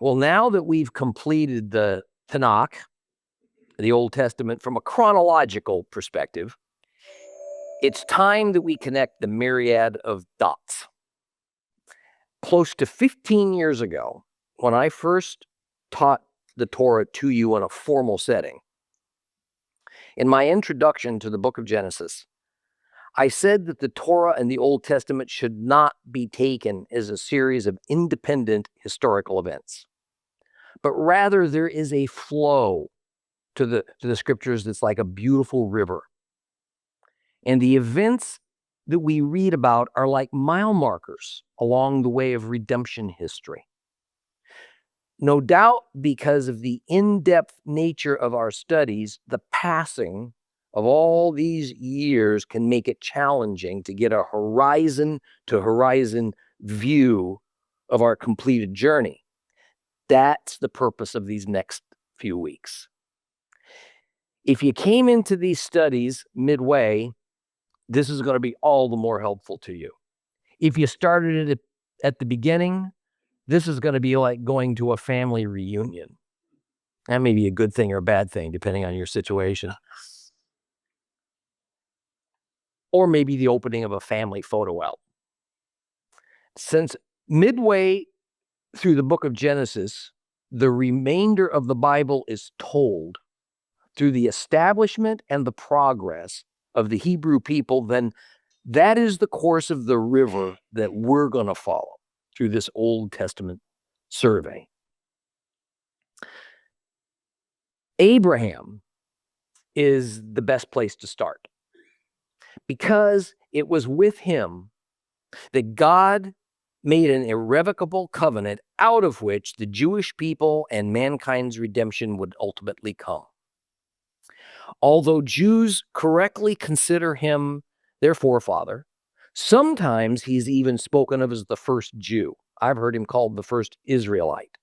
Well, now that we've completed the Tanakh, the Old Testament, from a chronological perspective, it's time that we connect the myriad of dots. Close to 15 years ago, when I first taught the Torah to you in a formal setting, in my introduction to the book of Genesis, I said that the Torah and the Old Testament should not be taken as a series of independent historical events, but rather there is a flow to the scriptures that's like a beautiful river. And the events that we read about are like mile markers along the way of redemption history. No doubt because of the in-depth nature of our studies, the passing of all these years can make it challenging to get a horizon to horizon view of our completed journey. That's the purpose of these next few weeks. If you came into these studies midway, this is going to be all the more helpful to you. If you started it at the beginning, this is going to be like going to a family reunion. That may be a good thing or a bad thing, depending on your situation. Or maybe the opening of a family photo album. Since midway through the book of Genesis, the remainder of the Bible is told through the establishment and the progress of the Hebrew people, then that is the course of the river that we're going to follow through this Old Testament survey. Abraham is the best place to start because it was with him that God made an irrevocable covenant out of which the Jewish people and mankind's redemption would ultimately come. Although Jews correctly consider him their forefather, sometimes he's even spoken of as the first Jew. I've heard him called the first Israelite.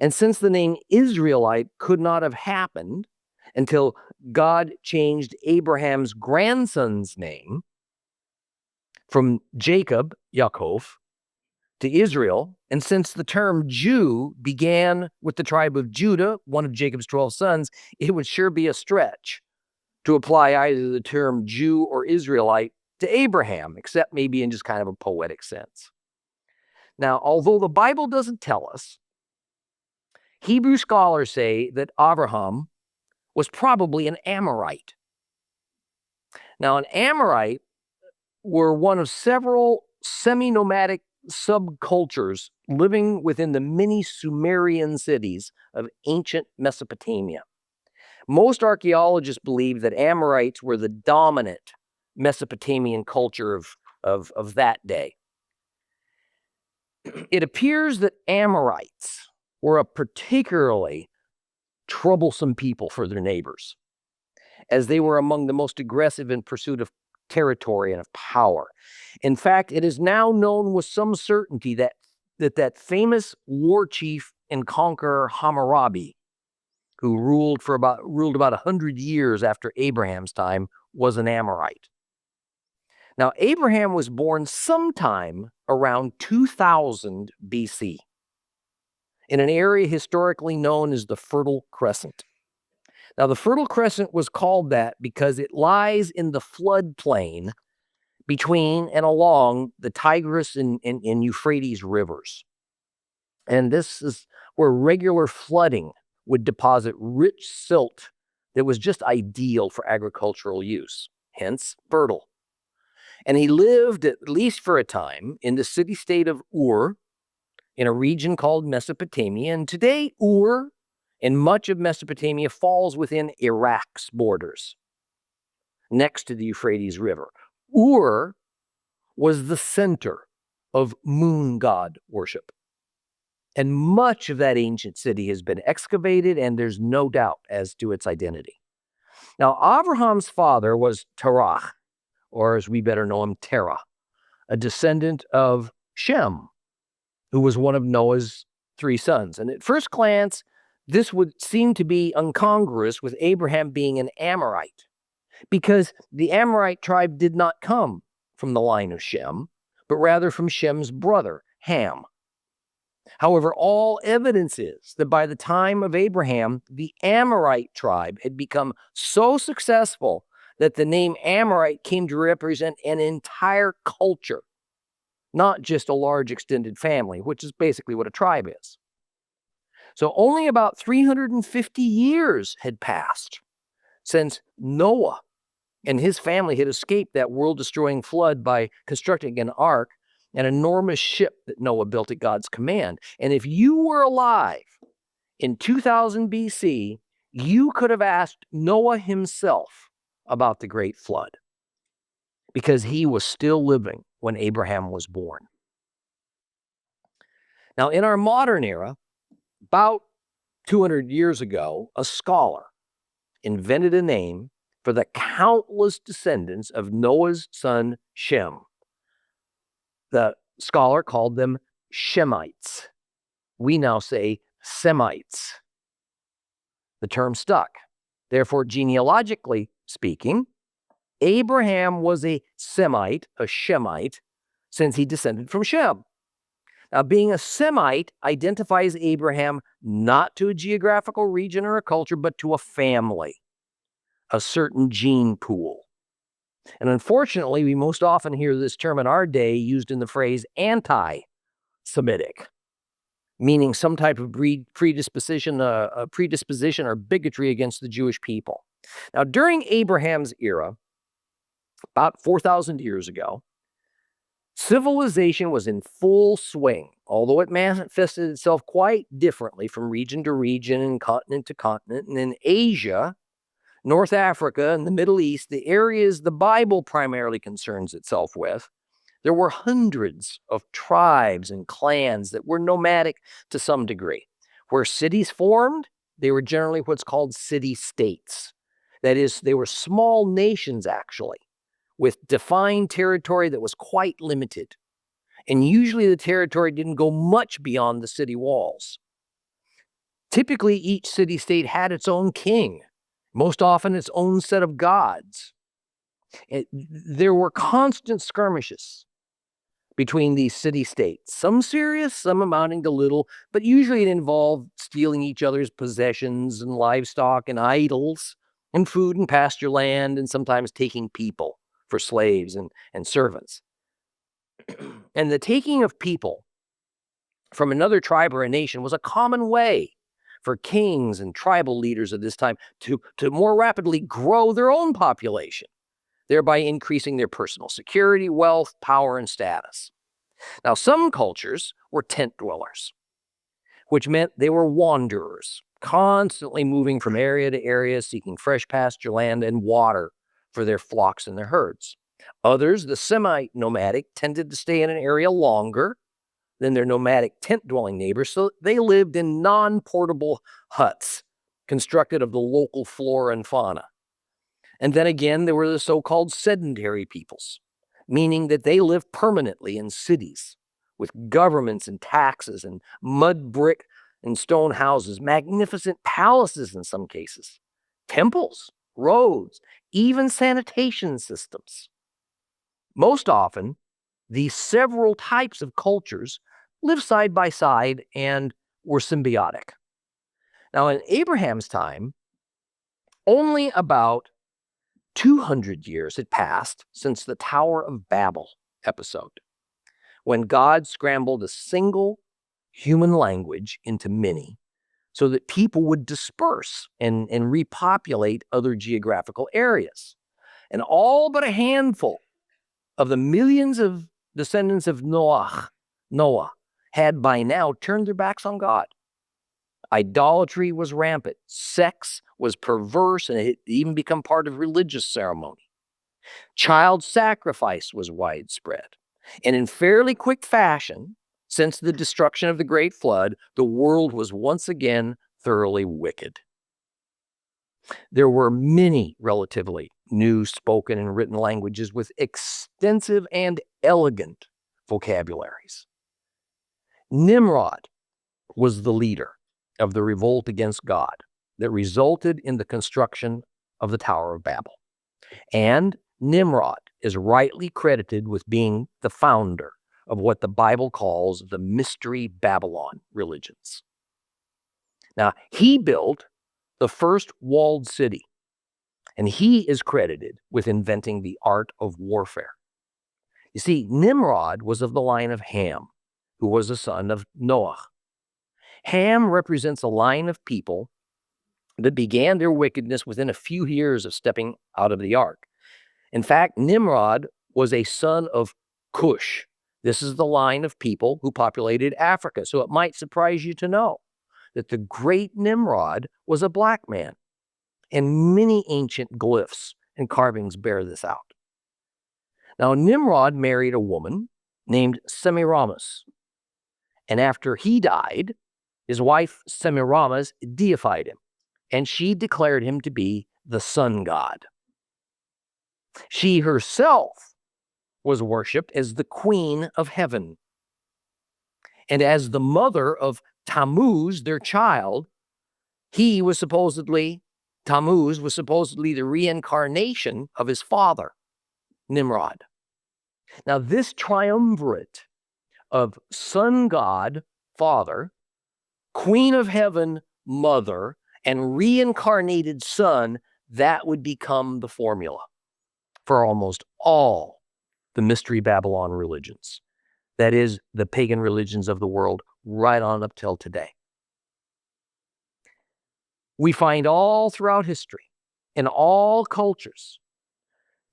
And since the name Israelite could not have happened until God changed Abraham's grandson's name from Jacob, Yaakov, to Israel, and since the term Jew began with the tribe of Judah, one of Jacob's 12 sons, it would sure be a stretch to apply either the term Jew or Israelite to Abraham, except maybe in just kind of a poetic sense. Now, although the Bible doesn't tell us, Hebrew scholars say that Abraham was probably an Amorite. Now, an Amorite were one of several semi-nomadic subcultures living within the many Sumerian cities of ancient Mesopotamia. Most archaeologists believe that Amorites were the dominant Mesopotamian culture of that day. It appears that Amorites were a particularly troublesome people for their neighbors, as they were among the most aggressive in pursuit of territory and of power. In fact, it is now known with some certainty that famous war chief and conqueror Hammurabi, who ruled about 100 years after Abraham's time, was an Amorite. Now, Abraham was born sometime around 2000 BC in an area historically known as the Fertile Crescent. Now, the Fertile Crescent was called that because it lies in the floodplain between and along the Tigris and Euphrates rivers. And this is where regular flooding would deposit rich silt that was just ideal for agricultural use, hence fertile. And he lived, at least for a time, in the city-state of Ur, in a region called Mesopotamia. And today, Ur and much of Mesopotamia falls within Iraq's borders, next to the Euphrates River. Ur was the center of moon god worship. And much of that ancient city has been excavated, and there's no doubt as to its identity. Now, Abraham's father was Terah, or as we better know him, Terah, a descendant of Shem, who was one of Noah's 3 sons. And at first glance, this would seem to be incongruous with Abraham being an Amorite, because the Amorite tribe did not come from the line of Shem, but rather from Shem's brother, Ham. However, all evidence is that by the time of Abraham, the Amorite tribe had become so successful that the name Amorite came to represent an entire culture, not just a large extended family, which is basically what a tribe is. So only about 350 years had passed since Noah and his family had escaped that world-destroying flood by constructing an ark, an enormous ship that Noah built at God's command. And if you were alive in 2000 BC, you could have asked Noah himself about the great flood because he was still living when Abraham was born. Now, in our modern era, about 200 years ago, a scholar invented a name for the countless descendants of Noah's son Shem. The scholar called them Shemites. We now say Semites. The term stuck. Therefore, genealogically speaking, Abraham was a Semite, a Shemite, since he descended from Shem. Now, being a Semite identifies Abraham not to a geographical region or a culture, but to a family, a certain gene pool. And unfortunately, we most often hear this term in our day used in the phrase anti-Semitic, meaning some type of predisposition or bigotry against the Jewish people. Now, during Abraham's era, about 4,000 years ago, civilization was in full swing, although it manifested itself quite differently from region to region and continent to continent. And in Asia, North Africa, and the Middle East, the areas the Bible primarily concerns itself with, there were hundreds of tribes and clans that were nomadic to some degree. Where cities formed, they were generally what's called city-states. That is, they were small nations, actually, with defined territory that was quite limited. And usually the territory didn't go much beyond the city walls. Typically, each city-state had its own king, most often its own set of gods. There were constant skirmishes between these city-states, some serious, some amounting to little, but usually it involved stealing each other's possessions and livestock and idols and food and pasture land, and sometimes taking people for slaves and servants. And the taking of people from another tribe or a nation was a common way for kings and tribal leaders of this time to more rapidly grow their own population, thereby increasing their personal security, wealth, power, and status. Now, some cultures were tent dwellers, which meant they were wanderers, constantly moving from area to area, seeking fresh pasture land and water for their flocks and their herds. Others, the semi-nomadic, tended to stay in an area longer than their nomadic tent-dwelling neighbors, so they lived in non-portable huts constructed of the local flora and fauna. And then again, there were the so-called sedentary peoples, meaning that they lived permanently in cities with governments and taxes and mud brick and stone houses, magnificent palaces in some cases, temples, roads, even sanitation systems. Most often, these several types of cultures lived side by side and were symbiotic. Now, in Abraham's time, only about 200 years had passed since the Tower of Babel episode, when God scrambled a single human language into many so that people would disperse and repopulate other geographical areas. And all but a handful of the millions of descendants of Noah had by now turned their backs on God. Idolatry was rampant. Sex was perverse, and it had even become part of religious ceremony. Child sacrifice was widespread. And in fairly quick fashion, since the destruction of the Great Flood, the world was once again thoroughly wicked. There were many relatively new spoken and written languages with extensive and elegant vocabularies. Nimrod was the leader of the revolt against God that resulted in the construction of the Tower of Babel. And Nimrod is rightly credited with being the founder of what the Bible calls the Mystery Babylon religions. Now, he built the first walled city, and he is credited with inventing the art of warfare. You see, Nimrod was of the line of Ham, who was a son of Noah. Ham represents a line of people that began their wickedness within a few years of stepping out of the ark. In fact, Nimrod was a son of Cush. This is the line of people who populated Africa. So it might surprise you to know that the great Nimrod was a black man, and many ancient glyphs and carvings bear this out. Now, Nimrod married a woman named Semiramis, and after he died, his wife Semiramis deified him, and she declared him to be the sun god. She herself was worshipped as the queen of heaven, and as the mother of Tammuz, their child. Tammuz was supposedly the reincarnation of his father, Nimrod. Now, this triumvirate of sun god, father, queen of heaven, mother, and reincarnated son, that would become the formula for almost all the Mystery Babylon religions. That is, the pagan religions of the world right on up till today. We find all throughout history, in all cultures,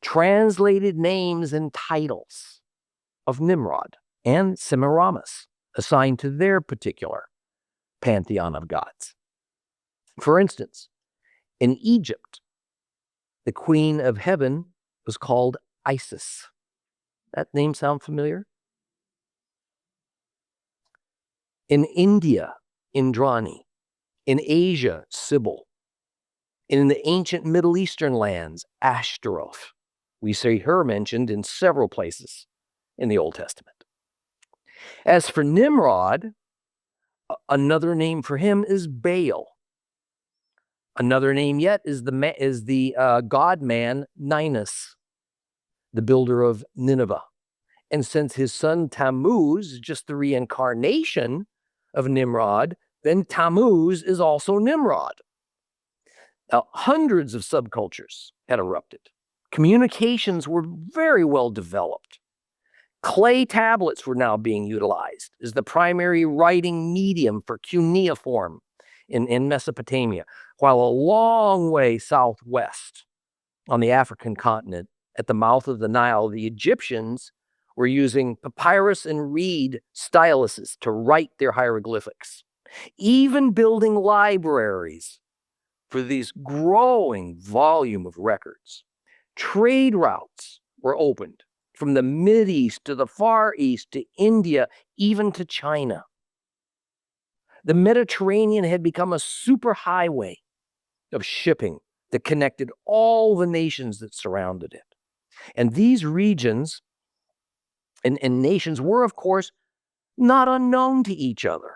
translated names and titles of Nimrod and Semiramis assigned to their particular pantheon of gods. For instance, in Egypt, the queen of heaven was called Isis. That name sound familiar? In India, Indrani. In Asia, Sybil. In the ancient Middle Eastern lands, Ashtaroth. We see her mentioned in several places in the Old Testament. As for Nimrod, another name for him is Baal. Another name yet is the god-man Ninus, the builder of Nineveh. And since his son Tammuz is just the reincarnation of Nimrod, then Tammuz is also Nimrod. Now, hundreds of subcultures had erupted. Communications were very well developed. Clay tablets were now being utilized as the primary writing medium for cuneiform in Mesopotamia, while a long way southwest on the African continent, at the mouth of the Nile, the Egyptians were using papyrus and reed styluses to write their hieroglyphics, even building libraries for this growing volume of records. Trade routes were opened from the Mideast to the Far East to India, even to China. The Mediterranean had become a superhighway of shipping that connected all the nations that surrounded it. And these regions and nations were, of course, not unknown to each other.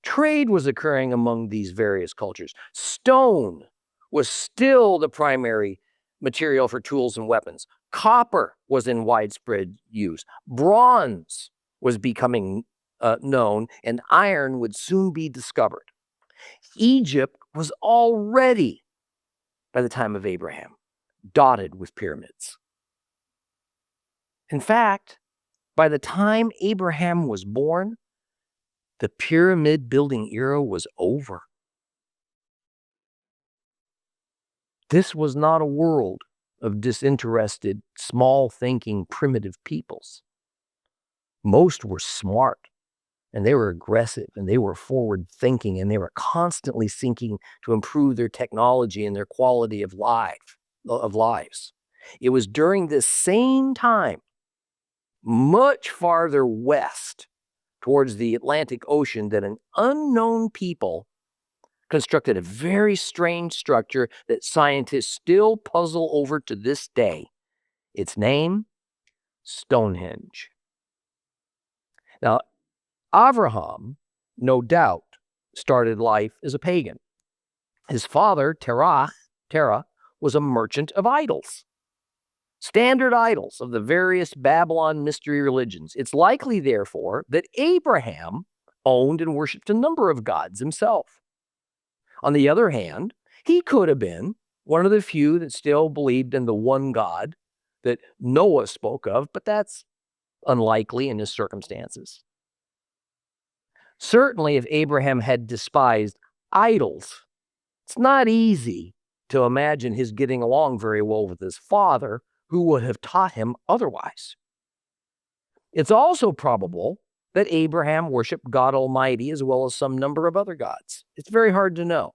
Trade was occurring among these various cultures. Stone was still the primary material for tools and weapons. Copper was in widespread use. Bronze was becoming known, and iron would soon be discovered. Egypt was already, by the time of Abraham, dotted with pyramids. In fact, by the time Abraham was born, the pyramid building era was over. This was not a world of disinterested, small-thinking, primitive peoples. Most were smart, and they were aggressive, and they were forward-thinking, and they were constantly seeking to improve their technology and their quality of lives. It was during this same time, much farther west, towards the Atlantic Ocean, that an unknown people constructed a very strange structure that scientists still puzzle over to this day. Its name, Stonehenge. Now, Abraham, no doubt, started life as a pagan. His father, Terah, was a merchant of idols. standard idols of the various Babylon mystery religions. It's likely, therefore, that Abraham owned and worshipped a number of gods himself. On the other hand, he could have been one of the few that still believed in the one God that Noah spoke of, but that's unlikely in his circumstances. Certainly, if Abraham had despised idols, it's not easy to imagine his getting along very well with his father, who would have taught him otherwise. It's also probable that Abraham worshiped God Almighty as well as some number of other gods. It's very hard to know,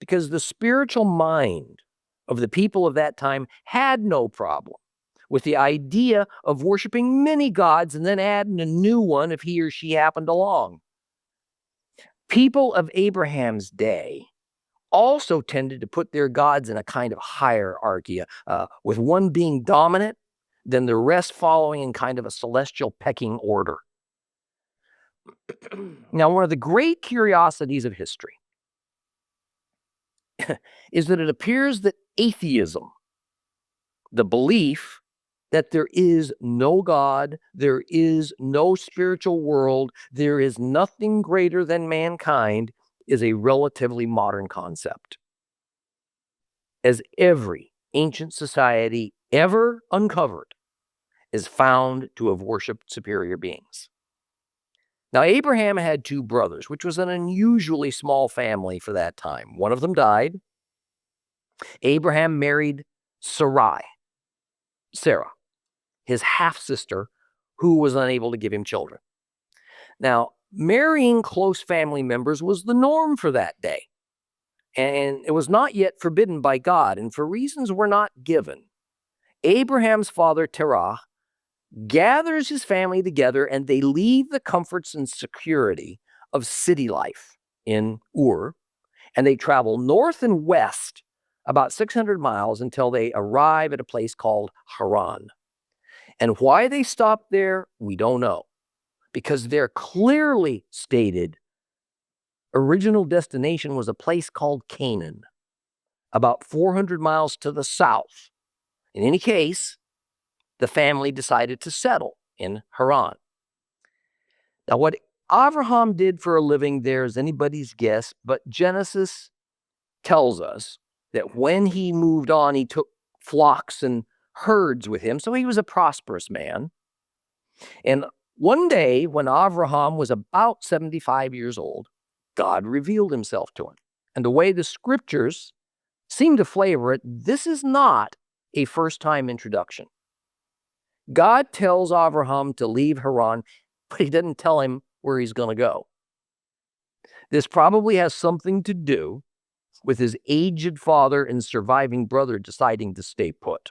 because the spiritual mind of the people of that time had no problem with the idea of worshiping many gods and then adding a new one if he or she happened along. People of Abraham's day also tended to put their gods in a kind of hierarchy, with one being dominant, then the rest following in kind of a celestial pecking order. Now, one of the great curiosities of history is that it appears that atheism, the belief that there is no God, there is no spiritual world, there is nothing greater than mankind, is a relatively modern concept. As every ancient society ever uncovered is found to have worshipped superior beings. Now, Abraham had two brothers, which was an unusually small family for that time. One of them died. Abraham married Sarah, his half-sister, who was unable to give him children. Now, marrying close family members was the norm for that day, and it was not yet forbidden by God, and for reasons were not given. Abraham's father, Terah, gathers his family together, and they leave the comforts and security of city life in Ur, and they travel north and west about 600 miles until they arrive at a place called Haran. And why they stopped there, we don't know, because their clearly stated original destination was a place called Canaan, about 400 miles to the south. In any case, the family decided to settle in Haran. Now, what Abraham did for a living there is anybody's guess, but Genesis tells us that when he moved on, he took flocks and herds with him, so he was a prosperous man. And one day, when Abraham was about 75 years old, God revealed himself to him. And the way the scriptures seem to flavor it, this is not a first-time introduction. God tells Abraham to leave Haran, but he doesn't tell him where he's going to go. This probably has something to do with his aged father and surviving brother deciding to stay put.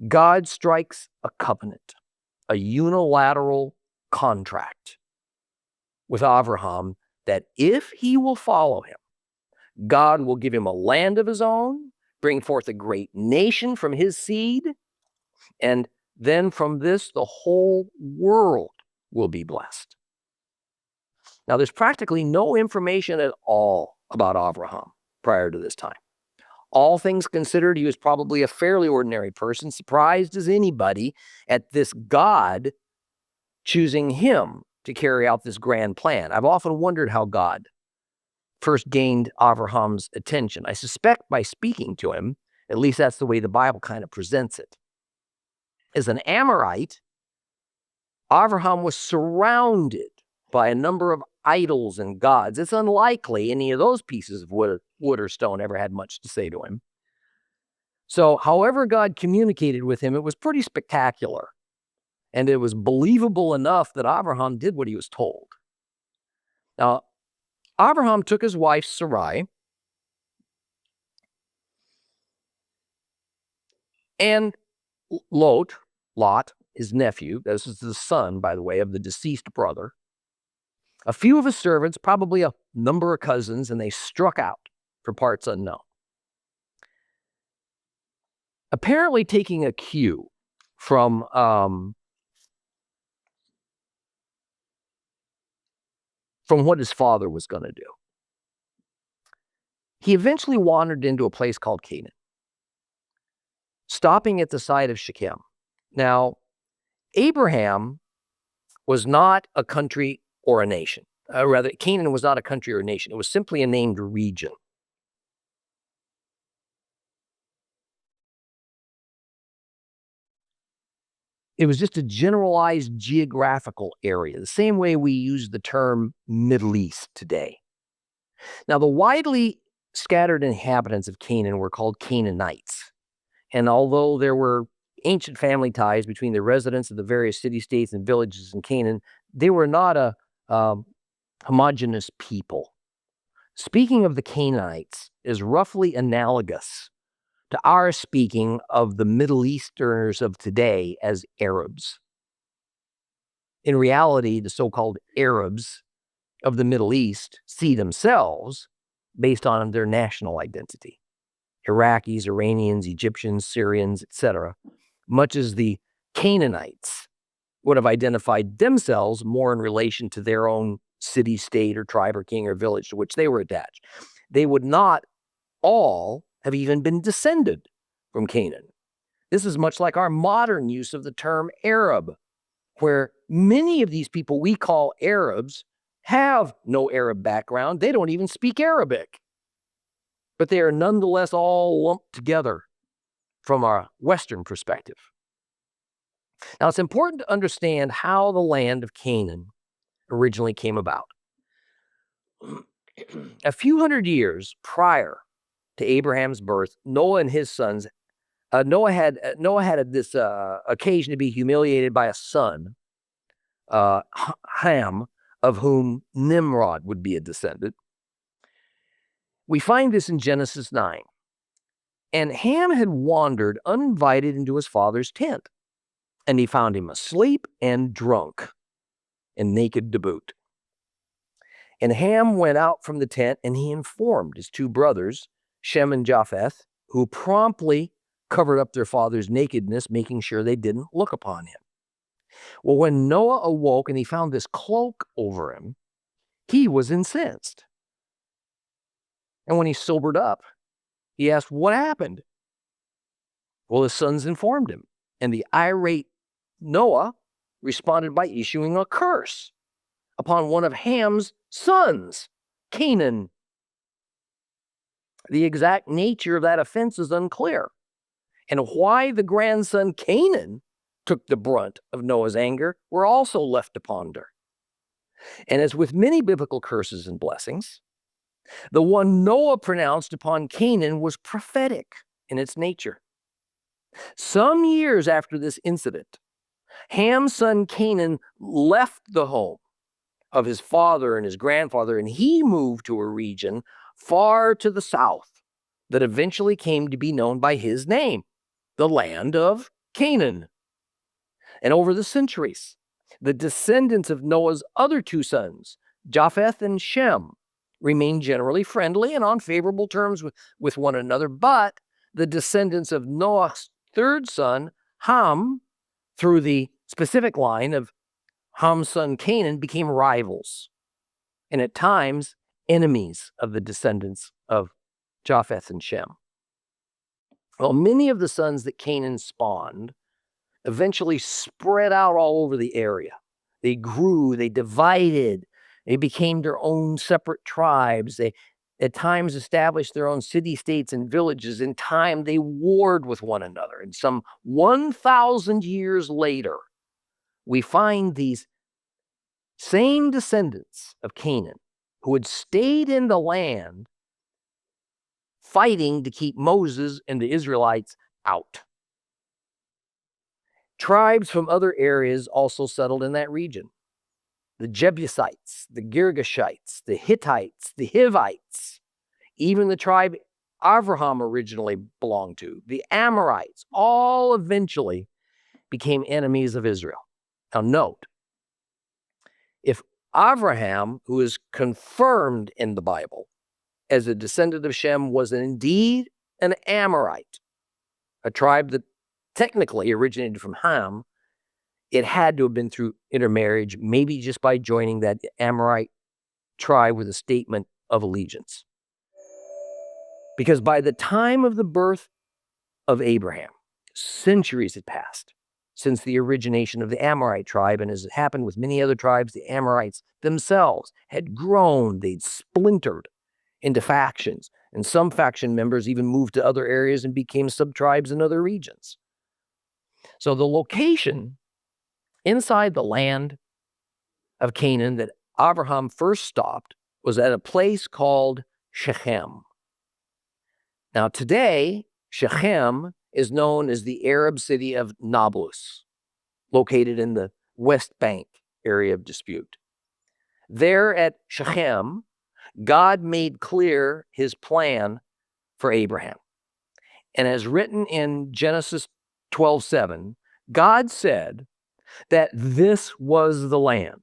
God strikes a covenant, a unilateral contract with Abraham that if he will follow him, God will give him a land of his own, bring forth a great nation from his seed, and then from this, the whole world will be blessed. Now, there's practically no information at all about Abraham prior to this time. All things considered, he was probably a fairly ordinary person, surprised as anybody at this God choosing him to carry out this grand plan. I've often wondered how God first gained Abraham's attention. I suspect by speaking to him, at least that's the way the Bible kind of presents it. As an Amorite, Abraham was surrounded by a number of idols and gods. It's unlikely any of those pieces of wood or stone ever had much to say to him. So, however God communicated with him, it was pretty spectacular. And it was believable enough that Abraham did what he was told. Now, Abraham took his wife Sarai and Lot, his nephew, this is the son, by the way, of the deceased brother, a few of his servants, probably a number of cousins, and they struck out for parts unknown. Apparently taking a cue from what his father was going to do. He eventually wandered into a place called Canaan. stopping at the site of Shechem. Now, Abraham was not a country or a nation. Rather, Canaan was not a country or a nation. It was simply a named region. It was just a generalized geographical area, the same way we use the term Middle East today. Now, the widely scattered inhabitants of Canaan were called Canaanites. And although there were ancient family ties between the residents of the various city-states and villages in Canaan, they were not a homogeneous people. Speaking of the Canaanites is roughly analogous to our speaking of the Middle Easterners of today as Arabs. In reality, the so-called Arabs of the Middle East see themselves based on their national identity. Iraqis, Iranians, Egyptians, Syrians, etc., much as the Canaanites would have identified themselves more in relation to their own city, state, or tribe, or king, or village to which they were attached. They would not all have even been descended from Canaan. This is much like our modern use of the term Arab, where many of these people we call Arabs have no Arab background. They don't even speak Arabic. But they are nonetheless all lumped together from a Western perspective. Now, it's important to understand how the land of Canaan originally came about. A few hundred years prior to Abraham's birth, Noah and his sons, Noah had this occasion to be humiliated by a son, Ham, of whom Nimrod would be a descendant. We find this in Genesis 9. And Ham had wandered uninvited into his father's tent, and he found him asleep and drunk and naked to boot. And Ham went out from the tent, and he informed his two brothers, Shem and Japheth, who promptly covered up their father's nakedness, making sure they didn't look upon him. Well, when Noah awoke and he found this cloak over him, he was incensed. And when he sobered up, he asked, "What happened?" Well, his sons informed him, and the irate Noah responded by issuing a curse upon one of Ham's sons, Canaan. The exact nature of that offense is unclear, and why the grandson Canaan took the brunt of Noah's anger were also left to ponder. And as with many biblical curses and blessings, the one Noah pronounced upon Canaan was prophetic in its nature. Some years after this incident, Ham's son Canaan left the home of his father and his grandfather, and he moved to a region far to the south that eventually came to be known by his name, the land of Canaan. And over the centuries, the descendants of Noah's other two sons, Japheth and Shem, remained generally friendly and on favorable terms with one another, but the descendants of Noah's third son, Ham, through the specific line of Ham's son Canaan, became rivals, and at times enemies of the descendants of Japheth and Shem. Well, many of the sons that Canaan spawned eventually spread out all over the area. They grew, they divided, they became their own separate tribes. They at times established their own city-states and villages. In time, they warred with one another. And some 1,000 years later, we find these same descendants of Canaan who had stayed in the land fighting to keep Moses and the Israelites out. Tribes from other areas also settled in that region. The Jebusites, the Girgashites, the Hittites, the Hivites, even the tribe Abraham originally belonged to, the Amorites, all eventually became enemies of Israel. Now note, if Abraham, who is confirmed in the Bible as a descendant of Shem, was indeed an Amorite, a tribe that technically originated from Ham, it had to have been through intermarriage, maybe just by joining that Amorite tribe with a statement of allegiance. Because by the time of the birth of Abraham, Centuries had passed since the origination of the Amorite tribe, and as it happened with many other tribes, the Amorites themselves had grown. They'd splintered into factions, and some faction members even moved to other areas and became sub-tribes in other regions. So the location inside the land of Canaan that Abraham first stopped was at a place called Shechem. Now today, Shechem is known as the Arab city of Nablus, located in the West Bank area of dispute. There at Shechem, God made clear his plan for Abraham. And as written in Genesis 12:7, God said that this was the land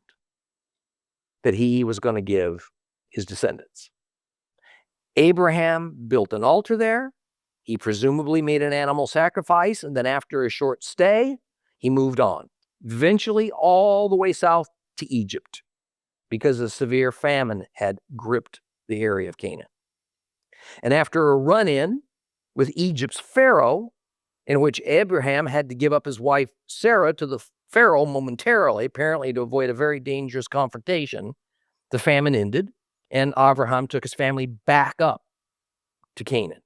that he was going to give his descendants. Abraham built an altar there. He presumably made an animal sacrifice, and then after a short stay, he moved on, eventually all the way south to Egypt, because a severe famine had gripped the area of Canaan. And after a run-in with Egypt's Pharaoh, in which Abraham had to give up his wife Sarah to the Pharaoh momentarily, apparently to avoid a very dangerous confrontation, the famine ended, and Abraham took his family back up to Canaan.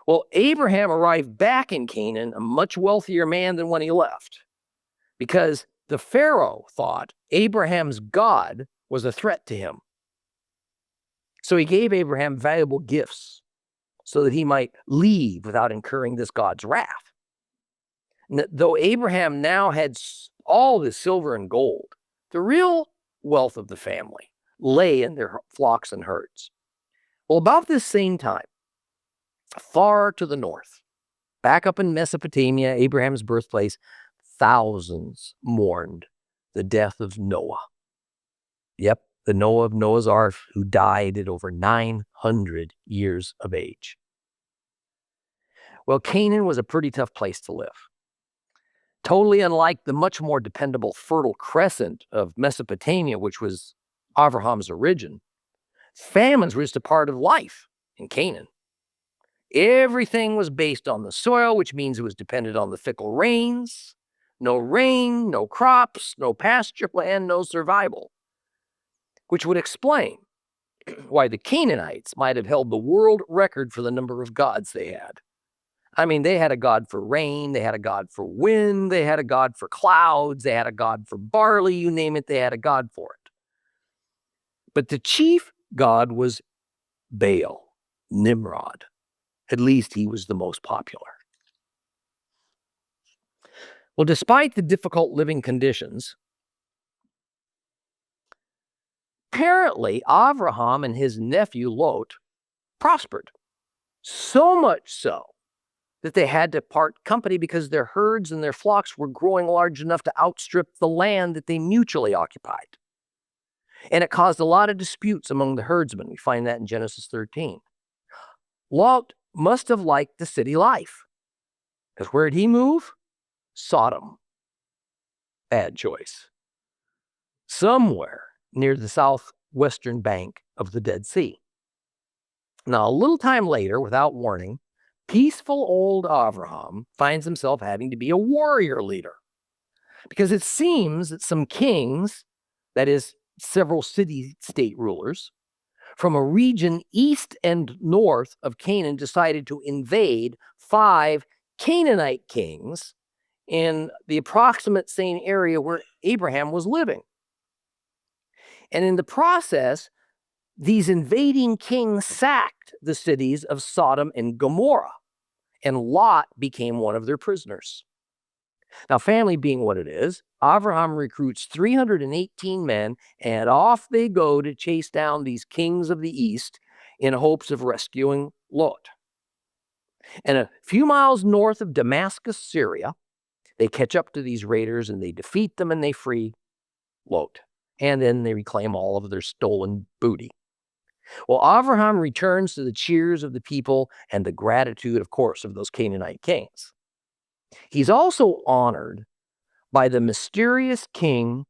Well, Abraham arrived back in Canaan a much wealthier man than when he left, because the Pharaoh thought Abraham's God was a threat to him. So he gave Abraham valuable gifts so that he might leave without incurring this God's wrath. And though Abraham now had all the silver and gold, the real wealth of the family lay in their flocks and herds. Well, about this same time, far to the north, back up in Mesopotamia, Abraham's birthplace, thousands mourned the death of Noah. Yep, the Noah of Noah's Ark, who died at over 900 years of age. Well, Canaan was a pretty tough place to live. Totally unlike the much more dependable Fertile Crescent of Mesopotamia, which was Abraham's origin, famines were just a part of life in Canaan. Everything was based on the soil, which means it was dependent on the fickle rains. No rain, no crops, no pasture land, no survival. Which would explain why the Canaanites might have held the world record for the number of gods they had. I mean, they had a god for rain, they had a god for wind, they had a god for clouds, they had a god for barley, you name it, they had a god for it. But the chief god was Baal, Nimrod. At least he was the most popular. Well, despite the difficult living conditions, apparently Abraham and his nephew Lot prospered. So much so that they had to part company because their herds and their flocks were growing large enough to outstrip the land that they mutually occupied. And it caused a lot of disputes among the herdsmen. We find that in Genesis 13. Lot must have liked the city life, because where did he move? Sodom. Bad choice. Somewhere near the southwestern bank of the Dead Sea. Now, a little time later, without warning, peaceful old Abraham finds himself having to be a warrior leader, because it seems that some kings, that is, several city-state rulers, from a region east and north of Canaan decided to invade 5 Canaanite kings in the approximate same area where Abraham was living. And in the process, these invading kings sacked the cities of Sodom and Gomorrah, and Lot became one of their prisoners. Now, family being what it is, Abraham recruits 318 men, and off they go to chase down these kings of the east in hopes of rescuing Lot. And a few miles north of Damascus, Syria, they catch up to these raiders and they defeat them and they free Lot. And then they reclaim all of their stolen booty. Well, Abraham returns to the cheers of the people and the gratitude, of course, of those Canaanite kings. He's also honored by the mysterious king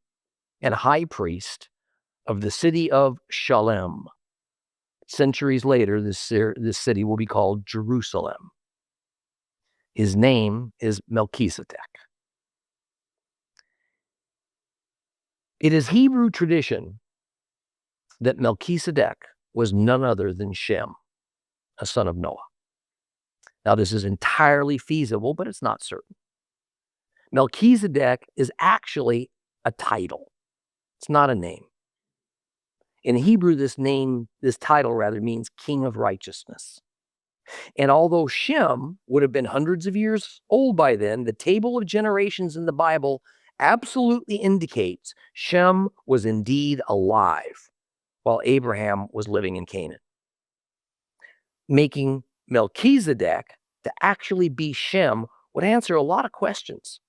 and high priest of the city of Shalem. Centuries later, this city will be called Jerusalem. His name is Melchizedek. It is Hebrew tradition that Melchizedek was none other than Shem, a son of Noah. Now, this is entirely feasible, but it's not certain. Melchizedek is actually a title. It's not a name. In Hebrew, this title means king of righteousness. And although Shem would have been hundreds of years old by then, the table of generations in the Bible absolutely indicates Shem was indeed alive while Abraham was living in Canaan. Making Melchizedek to actually be Shem would answer a lot of questions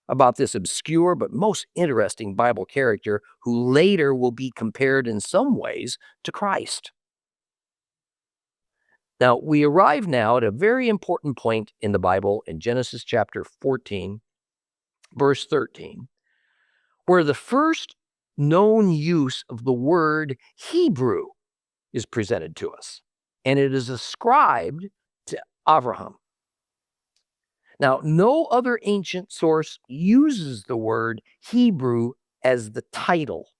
about this obscure but most interesting Bible character who later will be compared in some ways to Christ. Now, we arrive now at a very important point in the Bible in Genesis chapter 14, verse 13, where the first known use of the word Hebrew is presented to us, and it is ascribed to Abraham. Now, no other ancient source uses the word Hebrew as the title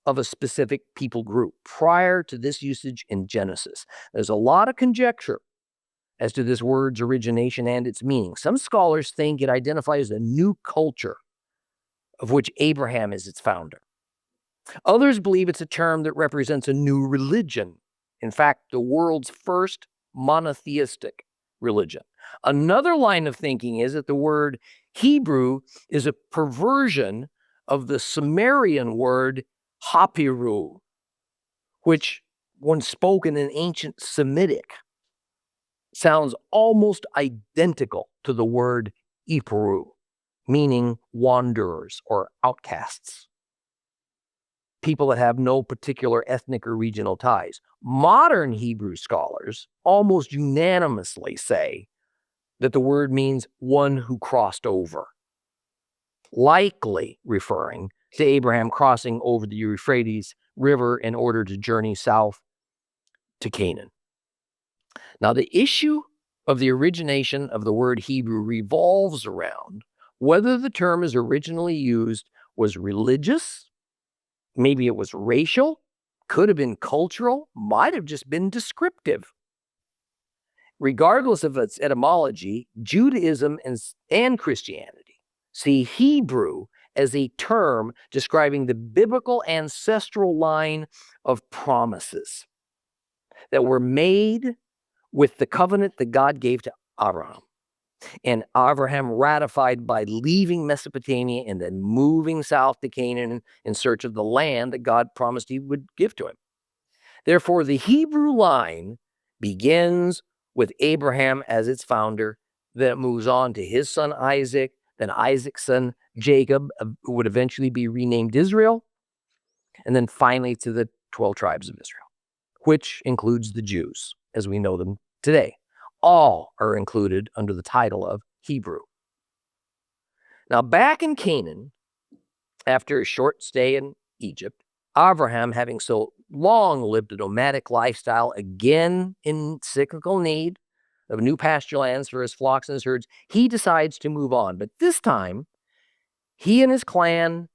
of a specific people group prior to this usage in Genesis. There's a lot of conjecture as to this word's origination and its meaning. Some scholars think it identifies a new culture of which Abraham is its founder. Others believe it's a term that represents a new religion. In fact, the world's first monotheistic religion. Another line of thinking is that the word Hebrew is a perversion of the Sumerian word Hapiru, which, when spoken in ancient Semitic, sounds almost identical to the word Iparu, meaning wanderers or outcasts, people that have no particular ethnic or regional ties. Modern Hebrew scholars almost unanimously say that the word means one who crossed over, likely referring to Abraham crossing over the Euphrates River in order to journey south to Canaan. Now, the issue of the origination of the word Hebrew revolves around whether the term as originally used was religious, maybe it was racial, could have been cultural, might have just been descriptive. Regardless of its etymology, Judaism and Christianity see Hebrew as a term describing the biblical ancestral line of promises that were made with the covenant that God gave to Abraham. And Abraham ratified by leaving Mesopotamia and then moving south to Canaan in search of the land that God promised he would give to him. Therefore, the Hebrew line begins with Abraham as its founder, then it moves on to his son Isaac, then Isaac's son Jacob, who would eventually be renamed Israel, and then finally to the 12 tribes of Israel, which includes the Jews as we know them today. All are included under the title of Hebrew. Now, back in Canaan, after a short stay in Egypt, Abraham, having so long lived a nomadic lifestyle, again in cyclical need of new pasture lands for his flocks and his herds, he decides to move on. But this time, he and his clan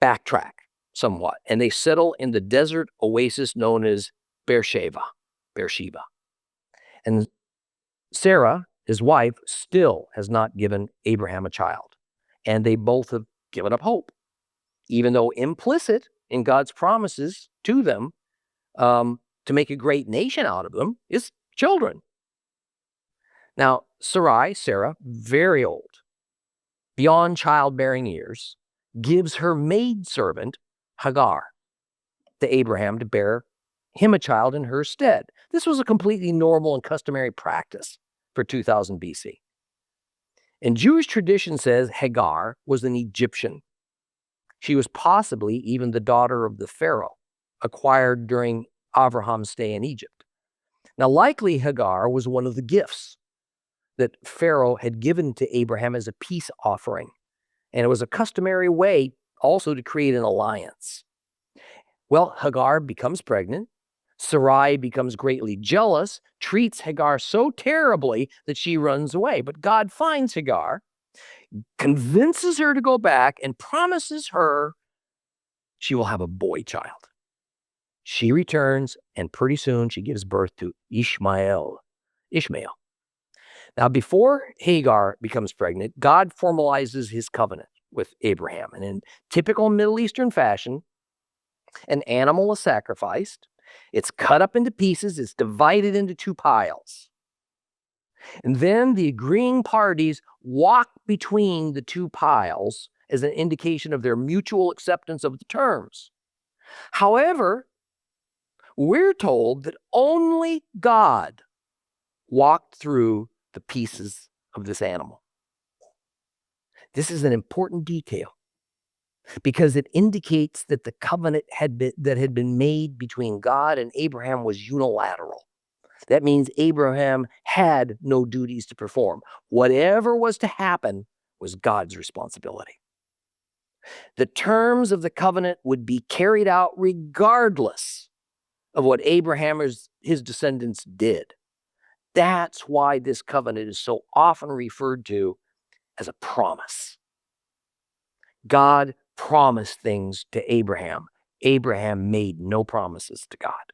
backtrack somewhat, and they settle in the desert oasis known as Beersheba. And Sarah, his wife, still has not given Abraham a child, and they both have given up hope, even though implicit in God's promises to them to make a great nation out of them is children. Now, Sarah, very old, beyond childbearing years, gives her maidservant, Hagar, to Abraham to bear him a child in her stead. This was a completely normal and customary practice for 2000 BC. And Jewish tradition says Hagar was an Egyptian. She was possibly even the daughter of the Pharaoh, acquired during Abraham's stay in Egypt. Now, likely Hagar was one of the gifts that Pharaoh had given to Abraham as a peace offering. And it was a customary way also to create an alliance. Well, Hagar becomes pregnant, Sarai becomes greatly jealous, treats Hagar so terribly that she runs away. But God finds Hagar, convinces her to go back, and promises her she will have a boy child. She returns, and pretty soon she gives birth to Ishmael. Now, before Hagar becomes pregnant, God formalizes his covenant with Abraham. And in typical Middle Eastern fashion, an animal is sacrificed. It's cut up into pieces. It's divided into two piles. And then the agreeing parties walk between the two piles as an indication of their mutual acceptance of the terms. However, we're told that only God walked through the pieces of this animal. This is an important detail because it indicates that the covenant that had been made between God and Abraham was unilateral. That means Abraham had no duties to perform. Whatever was to happen was God's responsibility. The terms of the covenant would be carried out regardless of what Abraham or his descendants did. That's why this covenant is so often referred to as a promise. God promised things to Abraham. Abraham made no promises to God.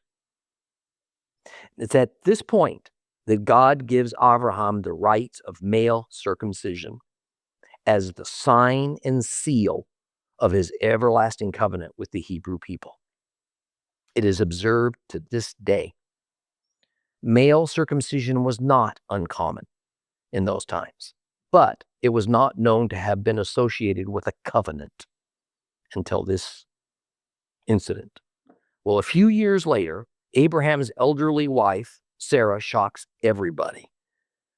It's at this point that God gives Abraham the rites of male circumcision as the sign and seal of his everlasting covenant with the Hebrew people. It is observed to this day. Male circumcision was not uncommon in those times, but it was not known to have been associated with a covenant until this incident. Well, a few years later, Abraham's elderly wife, Sarah, shocks everybody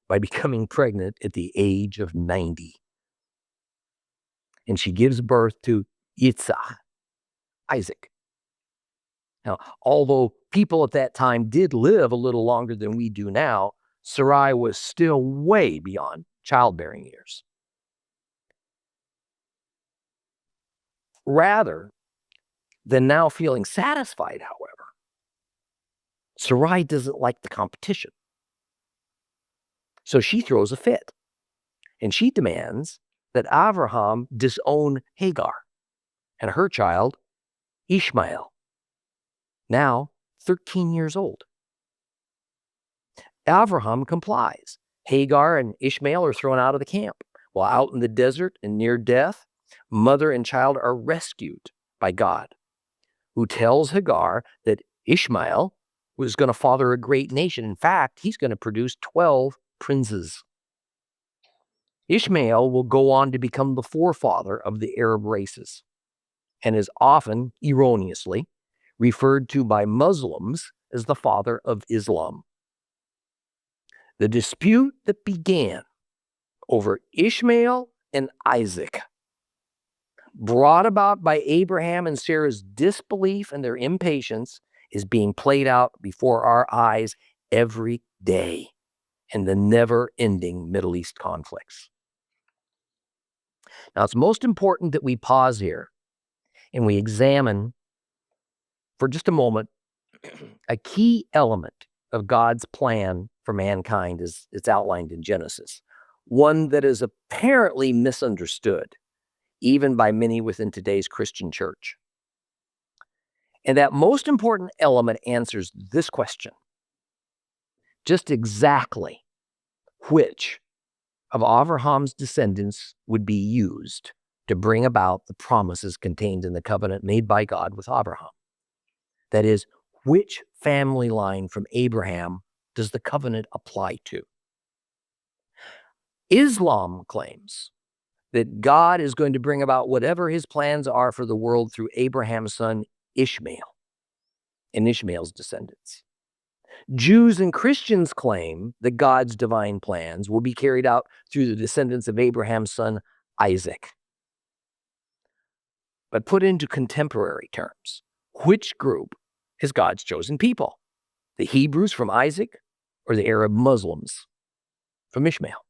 by becoming pregnant at the age of 90. And she gives birth to Isaac. Now, although people at that time did live a little longer than we do now, Sarai was still way beyond childbearing years. Rather than now feeling satisfied, however, Sarai doesn't like the competition. So she throws a fit, and she demands that Abraham disown Hagar and her child, Ishmael, now 13 years old. Abraham complies. Hagar and Ishmael are thrown out of the camp. While out in the desert and near death, mother and child are rescued by God, who tells Hagar that Ishmael was going to father a great nation. In fact, he's going to produce 12 princes. Ishmael will go on to become the forefather of the Arab races and is often, erroneously, referred to by Muslims as the father of Islam. The dispute that began over Ishmael and Isaac, brought about by Abraham and Sarah's disbelief and their impatience, is being played out before our eyes every day in the never-ending Middle East conflicts. Now, it's most important that we pause here and we examine for just a moment a key element of God's plan for mankind as it's outlined in Genesis, one that is apparently misunderstood, even by many within today's Christian church. And that most important element answers this question: just exactly which of Abraham's descendants would be used to bring about the promises contained in the covenant made by God with Abraham? That is, which family line from Abraham does the covenant apply to? Islam claims that God is going to bring about whatever his plans are for the world through Abraham's son Ishmael and Ishmael's descendants. Jews and Christians claim that God's divine plans will be carried out through the descendants of Abraham's son Isaac. But put into contemporary terms, which group is God's chosen people? The Hebrews from Isaac or the Arab Muslims from Ishmael?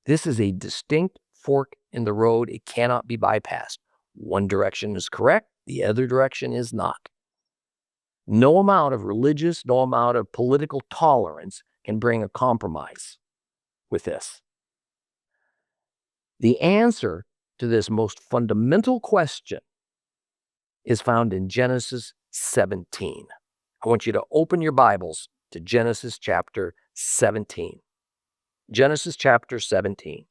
This is a distinct fork in the road. It cannot be bypassed. One direction is correct, the other direction is not. No amount of religious, no amount of political tolerance can bring a compromise with this. The answer to this most fundamental question is found in Genesis 17. I want you to open your Bibles to Genesis chapter 17. Genesis chapter 17.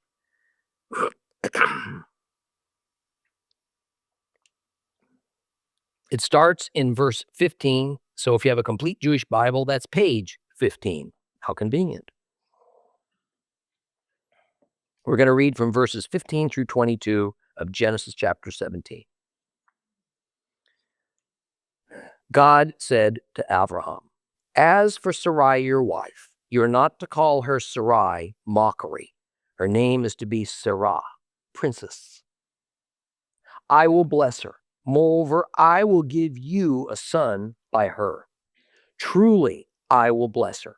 It starts in verse 15. So if you have a complete Jewish Bible, that's page 15. How convenient. We're going to read from verses 15 through 22 of Genesis chapter 17. God said to Abraham, "As for Sarai, your wife, you are not to call her Sarai, mockery. Her name is to be Sarah, princess. I will bless her. Moreover, I will give you a son by her. Truly, I will bless her.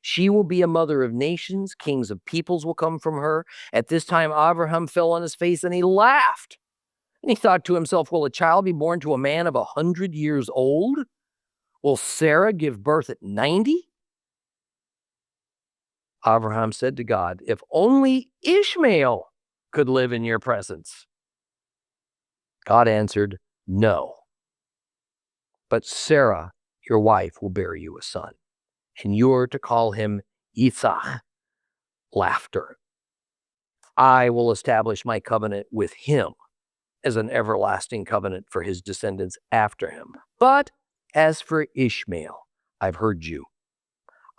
She will be a mother of nations. Kings of peoples will come from her." At this time, Abraham fell on his face and he laughed. And he thought to himself, will a child be born to a man of 100 years old? Will Sarah give birth at 90? Abraham said to God, if only Ishmael could live in your presence. God answered, no. But Sarah, your wife, will bear you a son, and you're to call him Yitzhak, laughter. I will establish my covenant with him as an everlasting covenant for his descendants after him. But as for Ishmael, I've heard you.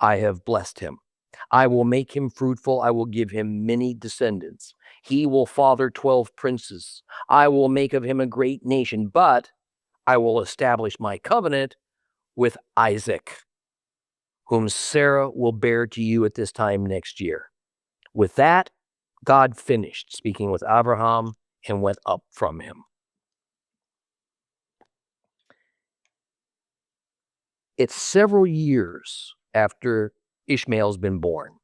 I have blessed him. I will make him fruitful. I will give him many descendants. He will father 12 princes. I will make of him a great nation, but I will establish my covenant with Isaac, whom Sarah will bear to you at this time next year. With that, God finished speaking with Abraham and went up from him. It's several years after Ishmael's been born.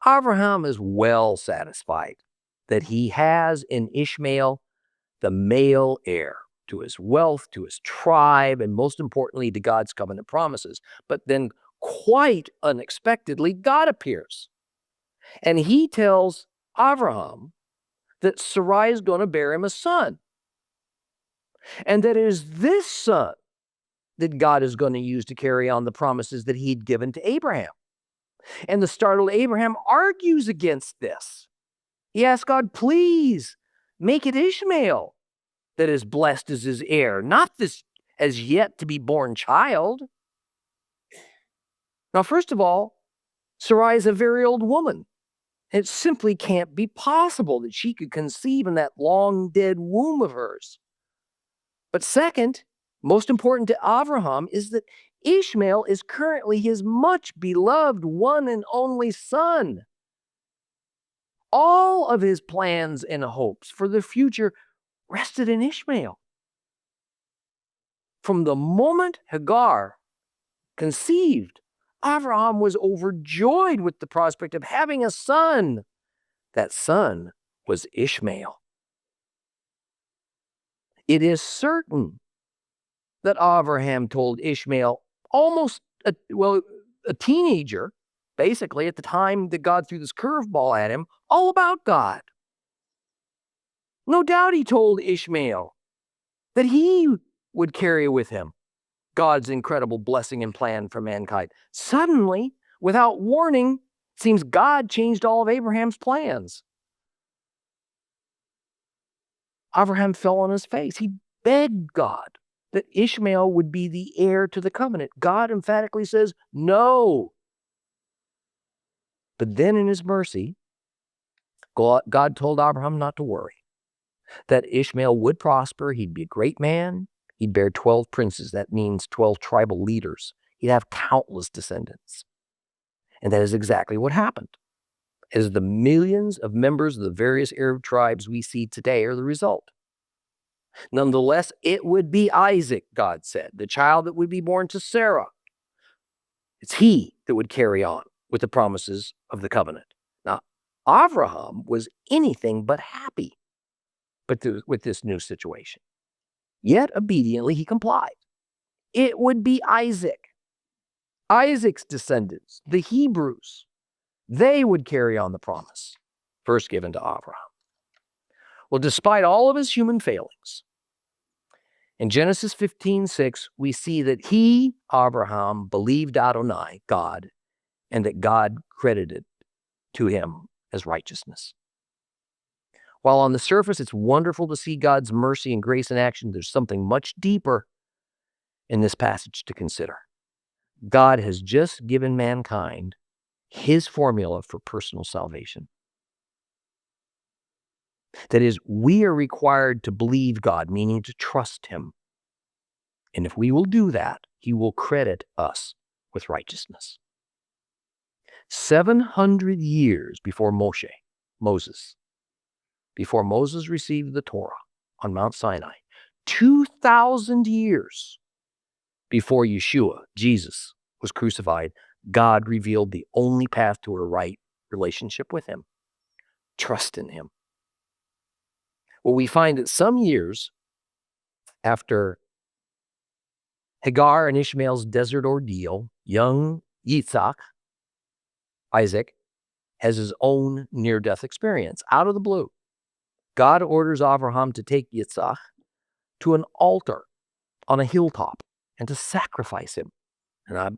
Abraham is well satisfied that he has in Ishmael the male heir to his wealth, to his tribe, and most importantly, to God's covenant promises. But then quite unexpectedly, God appears. And he tells Abraham that Sarai is going to bear him a son. And that it is this son that God is going to use to carry on the promises that he'd given to Abraham. And the startled Abraham argues against this. He asks God, please make it Ishmael that is blessed as his heir, not this as yet to be born child. Now, first of all, Sarai is a very old woman. It simply can't be possible that she could conceive in that long dead womb of hers. But second, most important to Abraham is that Ishmael is currently his much beloved one and only son. All of his plans and hopes for the future rested in Ishmael. From the moment Hagar conceived, Abraham was overjoyed with the prospect of having a son. That son was Ishmael. It is certain that Abraham told Ishmael, almost a teenager, basically at the time that God threw this curveball at him, all about God. No doubt he told Ishmael that he would carry with him God's incredible blessing and plan for mankind. Suddenly, without warning, it seems God changed all of Abraham's plans. Abraham fell on his face. He begged God that Ishmael would be the heir to the covenant. God emphatically says, no. But then in his mercy, God told Abraham not to worry, that Ishmael would prosper. He'd be a great man. He'd bear 12 princes. That means 12 tribal leaders. He'd have countless descendants. And that is exactly what happened. As the millions of members of the various Arab tribes we see today are the result. Nonetheless, it would be Isaac, God said, the child that would be born to Sarah. It's he that would carry on with the promises of the covenant. Now, Abraham was anything but happy with this new situation. Yet, obediently, he complied. it would be Isaac. Isaac's descendants, the Hebrews, they would carry on the promise first given to Abraham. Well, despite all of his human failings, in Genesis 15:6, we see that he, Abraham, believed Adonai, God, and that God credited to him as righteousness. While on the surface it's wonderful to see God's mercy and grace in action, there's something much deeper in this passage to consider. God has just given mankind his formula for personal salvation. That is, we are required to believe God, meaning to trust him. And if we will do that, he will credit us with righteousness. 700 years before Moses received the Torah on Mount Sinai, 2,000 years before Yeshua, Jesus, was crucified, God revealed the only path to a right relationship with him. Trust in him. Well, we find that some years after Hagar and Ishmael's desert ordeal, young Isaac, has his own near-death experience. Out of the blue, God orders Abraham to take Yitzhak to an altar on a hilltop and to sacrifice him. And I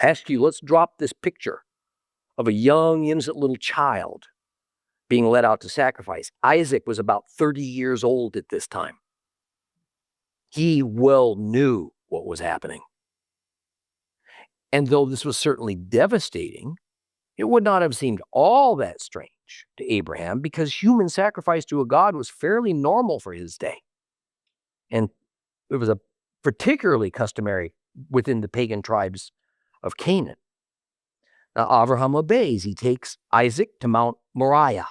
ask you, let's drop this picture of a young, innocent little child being led out to sacrifice. Isaac was about 30 years old at this time. He well knew what was happening. And though this was certainly devastating, it would not have seemed all that strange to Abraham because human sacrifice to a god was fairly normal for his day. And it was a particularly customary within the pagan tribes of Canaan. Now, Abraham obeys. He takes Isaac to Mount Moriah,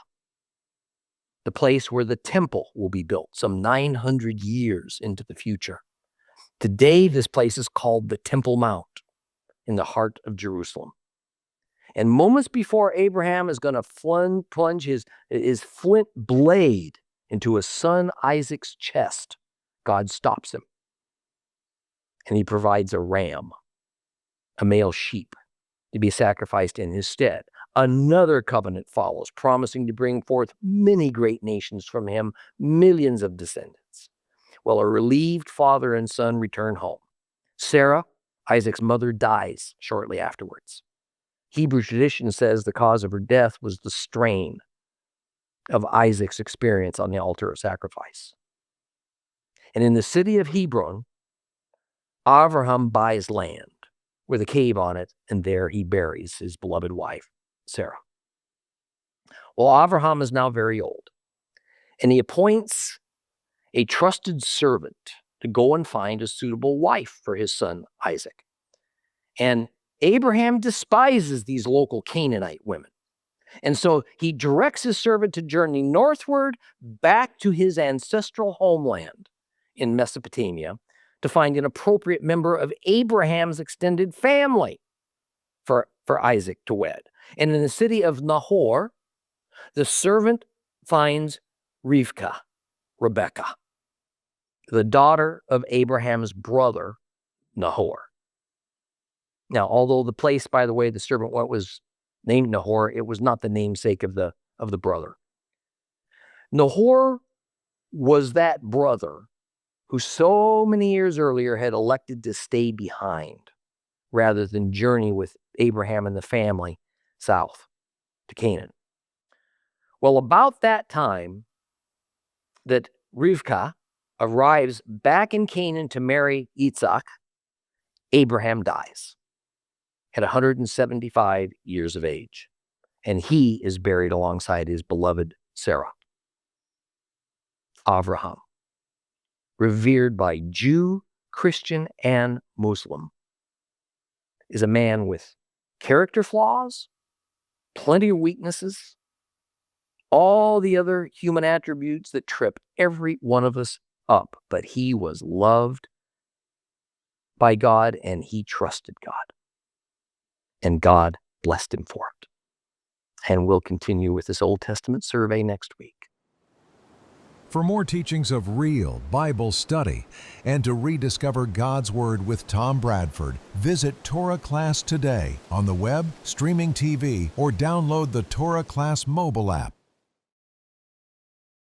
the place where the temple will be built some 900 years into the future. Today, this place is called the Temple Mount in the heart of Jerusalem. And moments before Abraham is going to plunge his flint blade into his son Isaac's chest, God stops him. And he provides a ram, a male sheep, to be sacrificed in his stead. Another covenant follows, promising to bring forth many great nations from him, millions of descendants. Well, a relieved father and son return home. Sarah, Isaac's mother, dies shortly afterwards. Hebrew tradition says the cause of her death was the strain of Isaac's experience on the altar of sacrifice. And in the city of Hebron, Abraham buys land with a cave on it, and there he buries his beloved wife, Sarah. Well, Abraham is now very old, and he appoints a trusted servant to go and find a suitable wife for his son Isaac. And Abraham despises these local Canaanite women. And so he directs his servant to journey northward back to his ancestral homeland in Mesopotamia to find an appropriate member of Abraham's extended family for Isaac to wed. And in the city of Nahor, the servant finds Rebekah, the daughter of Abraham's brother, Nahor. Now, although the place, by the way, the servant went was named Nahor, it was not the namesake of the brother. Nahor was that brother who so many years earlier had elected to stay behind rather than journey with Abraham and the family south to Canaan. Well, about that time that Rivkah arrives back in Canaan to marry Yitzhak, Abraham dies at 175 years of age, and he is buried alongside his beloved Sarah. Abraham, revered by Jew, Christian, and Muslim, is a man with character flaws, plenty of weaknesses, all the other human attributes that trip every one of us up, but he was loved by God and he trusted God. And God blessed him for it. And we'll continue with this Old Testament survey next week. For more teachings of real Bible study and to rediscover God's Word with Tom Bradford, visit Torah Class today on the web, streaming TV, or download the Torah Class mobile app.